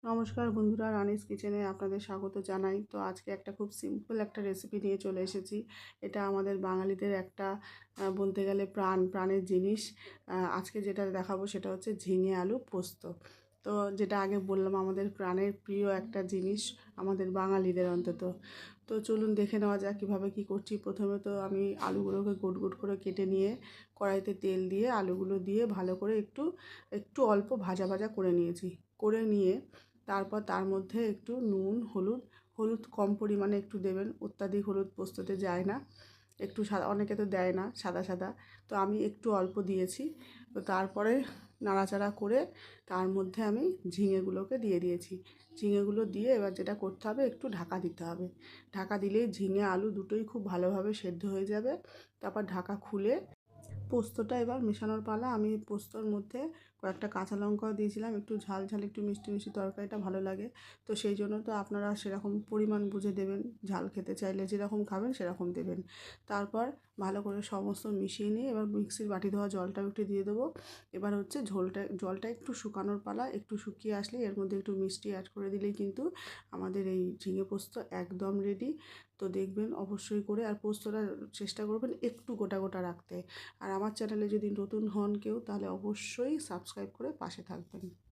নমস্কার বন্ধুরা, রানিস কিচেনে আপনাদের স্বাগত জানাই। তো আজকে একটা খুব সিম্পল একটা রেসিপি নিয়ে চলে এসেছি। এটা আমাদের বাঙালিদের একটা বলতে গেলে প্রাণের জিনিস। আজকে যেটা দেখাবো সেটা হচ্ছে ঝিঙে আলু পোস্ত। তো যেটা আগে বললাম, আমাদের প্রাণের প্রিয় একটা জিনিস, আমাদের বাঙালিদের অন্তত। তো চলুন দেখে নেওয়া যাক কীভাবে কী করছি। প্রথমে তো আমি আলুগুলোকে গোট গোট করে কেটে নিয়ে কড়াইতে তেল দিয়ে আলুগুলো দিয়ে ভালো করে একটু একটু অল্প ভাজা ভাজা করে নিয়েছি। করে নিয়ে তারপর তার মধ্যে একটু নুন, হলুদ কম পরিমাণে একটু দেবেন। অত্যাধিক হলুদ পোস্ততে যায় না, একটু সাদা, অনেকে তো দেয় না, সাদা সাদা, তো আমি একটু অল্প দিয়েছি। তো তারপরে নাড়াচাড়া করে তার মধ্যে আমি ঝিঙেগুলোকে দিয়ে দিয়েছি। ঝিঙেগুলো দিয়ে এবার যেটা করতে হবে, একটু ঢাকা দিতে হবে। ঢাকা দিলেই ঝিঙে আলু দুটোই খুব ভালোভাবে সেদ্ধ হয়ে যাবে। তারপর ঢাকা খুলে পোস্তটা এবার মেশানোর পালা। আমি পোস্তর মধ্যে কয়েকটা কাঁচা লঙ্কাও দিয়েছিলাম, একটু ঝাল ঝাল, একটু মিষ্টি মিষ্টি তরকারিটা ভালো লাগে। তো সেই জন্য তো আপনারা সেরকম পরিমাণ বুঝে দেবেন, ঝাল খেতে চাইলে যেরকম খাবেন সেরকম দেবেন। তারপর ভালো করে সমস্ত মিশিয়ে নিয়ে এবার মিক্সির বাটি ধোয়া জলটাও একটু দিয়ে দেবো। এবার হচ্ছে জলটা একটু শুকানোর পালা। একটু শুকিয়ে আসলে এর মধ্যে একটু মিষ্টি অ্যাড করে দিলেই কিন্তু আমাদের এই ঝিঙে পোস্ত একদম রেডি। তো দেখবেন অবশ্যই করে, আর পোস্তটা চেষ্টা করবেন একটু গোটা গোটা রাখতে। আর আমার চ্যানেলে যদি নতুন হন কেউ, তাহলে অবশ্যই সাবস্ক্রাইব করে পাশে থাকবেন।